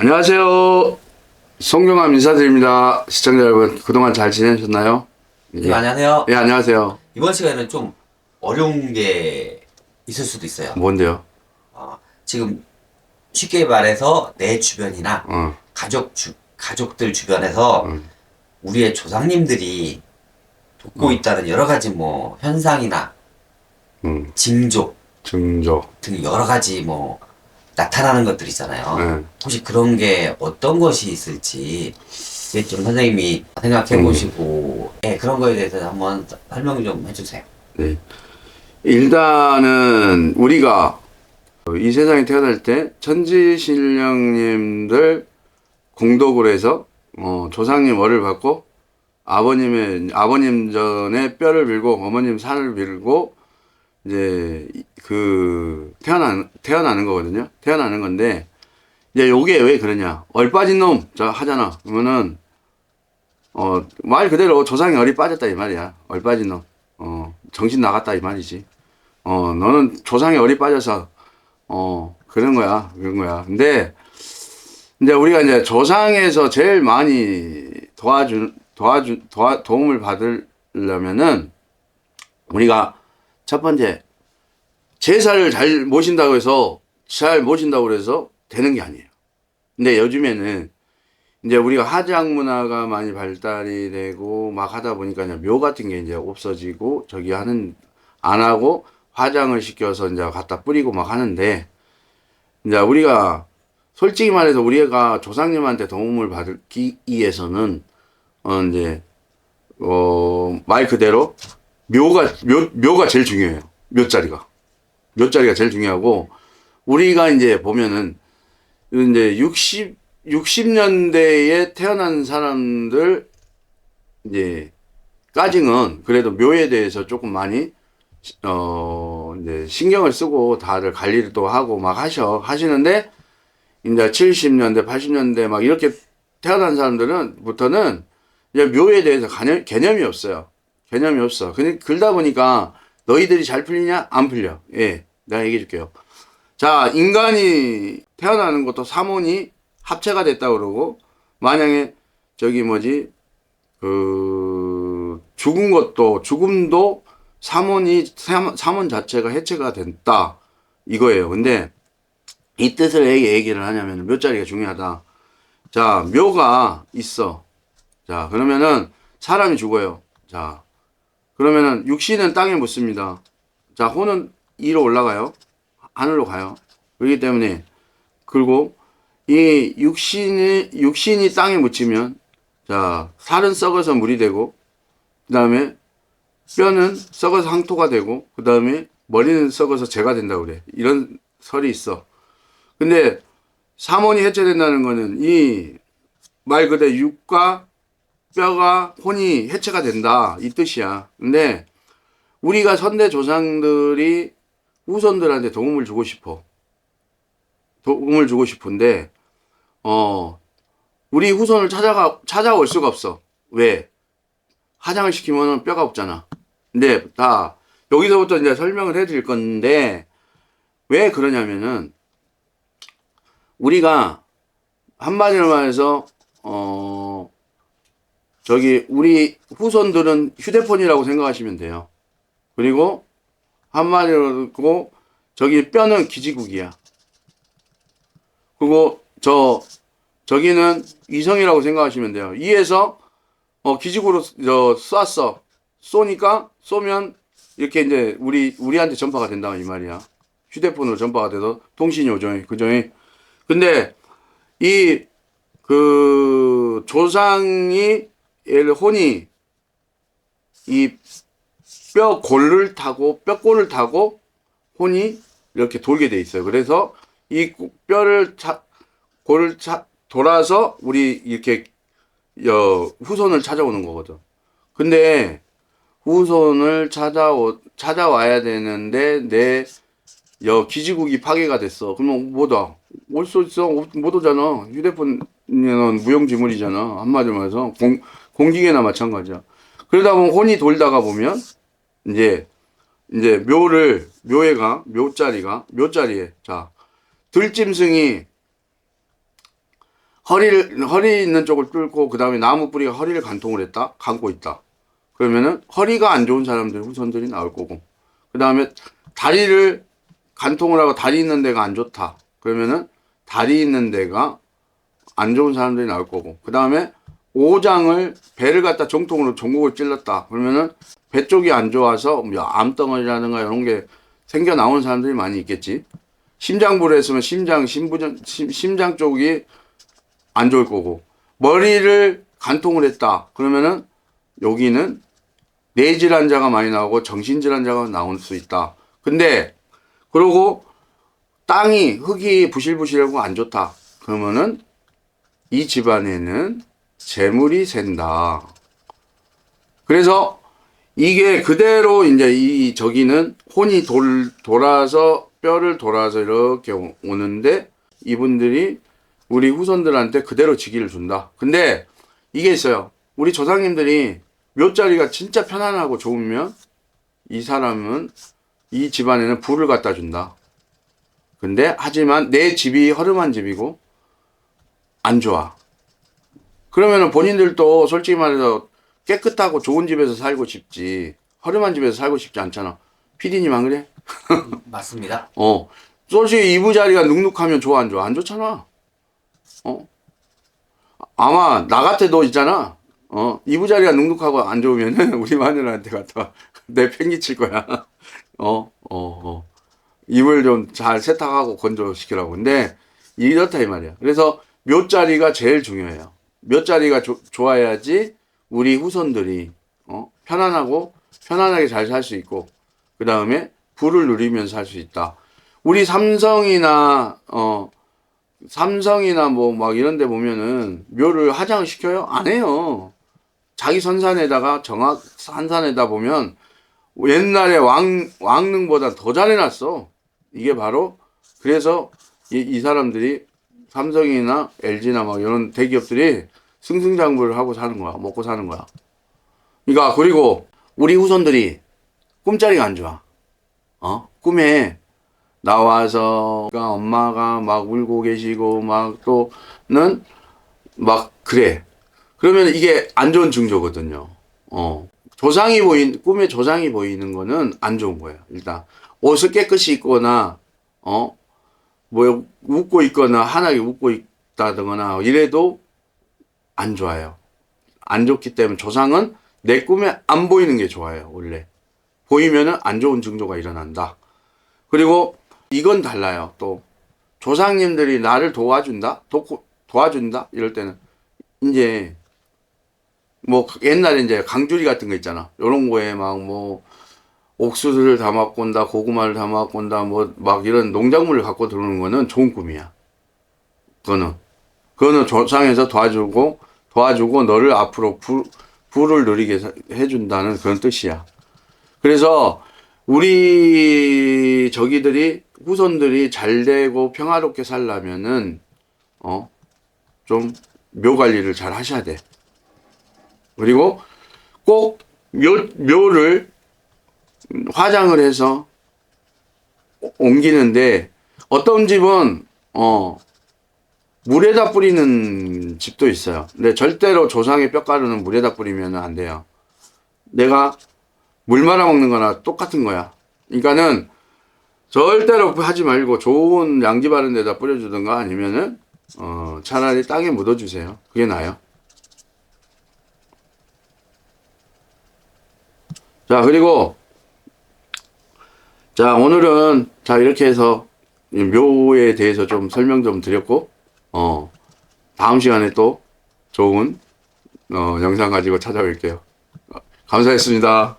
안녕하세요. 송경암 인사드립니다. 시청자 여러분, 그동안 잘 지내셨나요? 네, 안녕하세요. 예, 안녕하세요. 이번 시간에는 좀 어려운 게 있을 수도 있어요. 뭔데요? 지금 쉽게 말해서 내 주변이나 어, 가족들 주변에서 우리의 조상님들이 돕고 있다는 여러 가지 뭐 현상이나 징조 증조. 등 여러 가지 뭐 나타나는 것들 있잖아요. 네. 혹시 그런 게 어떤 것이 있을지 이제 좀 선생님이 생각해 보시고 그런 거에 대해서 한번 설명 좀 해주세요. 네. 일단은 우리가 이 세상에 태어날 때 천지신령님들 공덕으로 해서 조상님 월을 받고 아버님 전에 뼈를 빌고 어머님 산을 빌고 이제 태어나는 거거든요. 태어나는 건데 이제 요게 왜 그러냐? 얼빠진 놈 하잖아. 그러면은 말 그대로 조상이 얼이 빠졌다 이 말이야. 얼빠진 놈. 정신 나갔다 이 말이지. 너는 조상이 얼이 빠져서 그런 거야. 근데 이제 우리가 이제 조상에서 제일 많이 도움을 받으려면은 우리가 첫 번째 제사를 잘 모신다고 해서 되는 게 아니에요. 근데 요즘에는 이제 우리가 화장 문화가 많이 발달이 되고 막 하다 보니까 이제 묘 같은 게 이제 없어지고 안 하고 화장을 시켜서 이제 갖다 뿌리고 막 하는데 이제 우리가 솔직히 말해서 우리가 조상님한테 도움을 받기 위해서는 이제 말 그대로 묘가 제일 중요해요. 묘자리가 제일 중요하고 우리가 이제 보면은 이제 60년대에 태어난 사람들 이제 까지는 그래도 묘에 대해서 조금 많이 이제 신경을 쓰고 다들 관리도 하고 막 하시는데 이제 70년대, 80년대 막 이렇게 태어난 사람들부터는 이제 묘에 대해서 개념이 없어요. 개념이 없어. 그러다 보니까 너희들이 잘 풀리냐? 안 풀려. 예, 내가 얘기해 줄게요. 자, 인간이 태어나는 것도 삼원이 합체가 됐다 그러고, 만약에 죽음도 삼원 자체가 해체가 됐다. 이거예요. 근데 이 뜻을 얘기를 하냐면 묘자리가 중요하다. 자, 묘가 있어. 자, 그러면은 사람이 죽어요. 자, 그러면은 육신은 땅에 묻습니다. 자, 혼은 위로 올라가요. 하늘로 가요. 그렇기 때문에 그리고 이 육신이 땅에 묻히면 자, 살은 썩어서 물이 되고 그다음에 뼈는 썩어서 황토가 되고 그다음에 머리는 썩어서 재가 된다고 그래. 이런 설이 있어. 근데 삼원이 해체된다는 거는 이 말 그대로 육과 뼈가 혼이 해체가 된다 이 뜻이야. 근데 우리가 선대 조상들이 후손들한테 도움을 주고 싶은데 우리 후손을 찾아올 수가 없어. 왜? 화장을 시키면 뼈가 없잖아. 근데 여기서부터 이제 설명을 해드릴 건데 왜 그러냐면은 우리가 한마디로 말해서 우리 후손들은 휴대폰이라고 생각하시면 돼요. 그리고 한마디로 뼈는 기지국이야. 그리고 저기는 위성이라고 생각하시면 돼요. 위에서 기지국으로 쏘면 이렇게 이제 우리한테 전파가 된다 이 말이야. 휴대폰으로 전파가 돼서 통신이 오죠. 그죠? 근데 조상이 혼이 이 뼈골을 타고 혼이 이렇게 돌게 돼 있어요. 그래서 이 골을 돌아서 우리 이렇게 후손을 찾아오는 거거든. 근데 후손을 찾아와야 되는데 내 기지국이 파괴가 됐어. 그러면 올 수 있어? 못 오잖아. 휴대폰은 무용지물이잖아. 한마디로 말해서 공기계나 마찬가지야. 그러다 보면 혼이 돌다가 보면 이제 묘자리에 자 들짐승이 허리 있는 쪽을 뚫고 그 다음에 나무 뿌리가 허리를 관통을 했다, 감고 있다. 그러면은 허리가 안 좋은 사람들 후손들이 나올 거고, 그 다음에 다리를 관통을 하고 다리 있는 데가 안 좋다. 그러면은 다리 있는 데가 안 좋은 사람들이 나올 거고, 그 다음에 오장을 배를 갖다 정통으로 종국을 찔렀다. 그러면은 배 쪽이 안 좋아서 뭐 암덩어리라든가 이런 게 생겨 나오는 사람들이 많이 있겠지. 심장부를 했으면 심장 쪽이 안 좋을 거고, 머리를 관통을 했다. 그러면은 여기는 뇌질환자가 많이 나오고 정신질환자가 나올 수 있다. 근데 그러고 흙이 부실부실하고 안 좋다. 그러면은 이 집안에는 재물이 샌다. 그래서 이게 그대로 이제 저기는 혼이 돌아서 뼈를 돌아서 이렇게 오는데 이분들이 우리 후손들한테 그대로 직위를 준다. 근데 이게 있어요. 우리 조상님들이 묘자리가 진짜 편안하고 좋으면 이 사람은 이 집안에는 부를 갖다 준다. 근데 하지만 내 집이 허름한 집이고 안 좋아. 그러면은 본인들도 솔직히 말해서 깨끗하고 좋은 집에서 살고 싶지 허름한 집에서 살고 싶지 않잖아. 피디님 안 그래? 맞습니다. 솔직히 이부자리가 눅눅하면 좋아 안 좋아? 안 좋잖아. 아마 나 같아도 있잖아. 이부자리가 눅눅하고 안 좋으면은 우리 마누라한테 갖다 내팽개칠 거야. 이불 좀 잘 세탁하고 건조시키라고. 근데 이렇다 이 말이야. 그래서 묘자리가 제일 중요해요. 묘자리가 좋아야지 우리 후손들이 편안하게 잘 살 수 있고, 그 다음에 부를 누리면서 살 수 있다. 우리 삼성이나 뭐 막 이런 데 보면은 묘를 화장을 시켜요? 안 해요. 자기 선산에다가 한산에다 보면 옛날에 왕릉보다 더 잘 해놨어. 이게 바로 그래서 이 사람들이 삼성이나 LG나 막 이런 대기업들이 승승장구를 하고 사는 거야. 먹고 사는 거야. 그러니까 그리고 우리 후손들이 꿈자리가 안 좋아. 꿈에 나와서 엄마가 막 울고 계시고 막 또는 막 그래. 그러면 이게 안 좋은 징조거든요. 꿈에 조상이 보이는 거는 안 좋은 거예요. 일단 옷을 깨끗이 입거나 뭐 웃고 있거나 환하게 웃고 있다거나 이래도 안 좋아요. 안 좋기 때문에 조상은 내 꿈에 안 보이는 게 좋아요. 원래 보이면은 안 좋은 징조가 일어난다. 그리고 이건 달라요. 또 조상님들이 나를 도와준다 이럴 때는 이제 뭐 옛날에 이제 강주리 같은 거 있잖아. 요런 거에 막 뭐 옥수수를 담아갖고 온다, 고구마를 담아갖고 온다, 뭐 막 이런 농작물을 갖고 들어오는 거는 좋은 꿈이야. 그거는 조상에서 도와주고 너를 앞으로 부를 누리게 해준다는 그런 뜻이야. 그래서 우리 후손들이 잘 되고 평화롭게 살려면은 좀 묘 관리를 잘 하셔야 돼. 그리고 꼭 묘를 화장을 해서 옮기는데 어떤 집은 물에다 뿌리는 집도 있어요. 근데 절대로 조상의 뼈가루는 물에다 뿌리면 안 돼요. 내가 물 말아 먹는 거나 똑같은 거야. 그러니까는 절대로 하지 말고 좋은 양지 바른 데다 뿌려주든가 아니면은 차라리 땅에 묻어주세요. 그게 나아요. 자, 그리고 오늘은 이렇게 해서 묘에 대해서 좀 설명 좀 드렸고 다음 시간에 또 좋은 영상 가지고 찾아올게요. 감사했습니다.